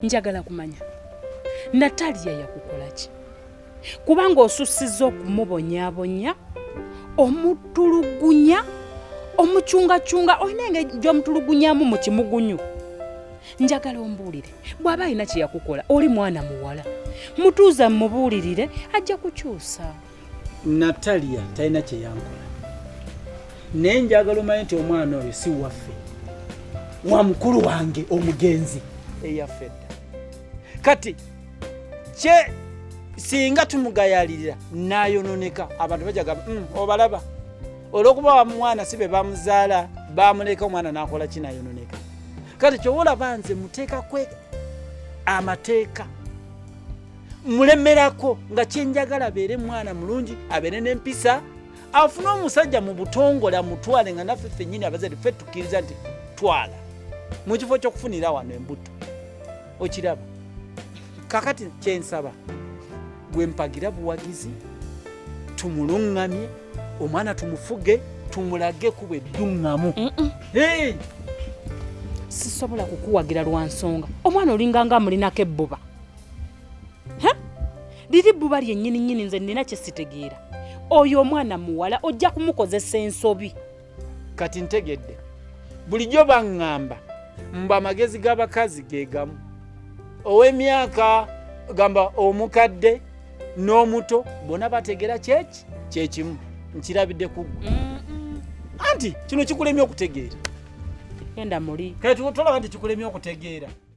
Njagala kumanya Natalia yakukola ki? Kubanga osusiza okumubonyabonya, omutulugunya, omuchungachunga, oinenge gy'omutulugunyamu mu kimugunyu. Njagala ombuulire, bw'aba alina kye yakukola, oli mwana muwala. Mutuuza mmubuulirire, ajja kukyusa. Natalia talina kye yankola. Naye njagala omanye nti omwana oyo si waffe. Wa mukulu wange omugenzi eyaffe dda. Kati kye singa tumugayalirira n'ayononeka abantu bajagamba obalaba olw'okuba wa mwana si be bamuzaala bamuleka omwana n'akola kinayononeka. Kati kyowola banze muteeka kwe amateeka mulemerako nga kyenjagala abeere mwana mulungi abeere n'empisa afune omusajja mu butongole amutwale nga naffe ffennyini abazadde ffe tukkiriza nti twala mu kifo ky'okufunira wano embuto okiraba. Kakati kyensaba gwe mpagira buwagizi tumuluŋŋamye omwana tumufuge tumulage kuba edduŋŋamu. Sisobola kukuwagira lwa nsonga omwana olinganga amulinako ebbuba. Liri bbuba lyennyini nze nina kye sitegeera. Oyo omwana muwala ojja kumukozesa ensobi. Kati ntegedde bulijjo baŋŋamba mbu amagezi g'abakazi ge gamu. Ow'emyaka gamba omukadde n'omuto bonna bategeera kyekimu nkirabidde ku ggwe. Anti kino kikulemye okutegeera. Genda muli. Kati tolaba nti kikulemye okutegeera.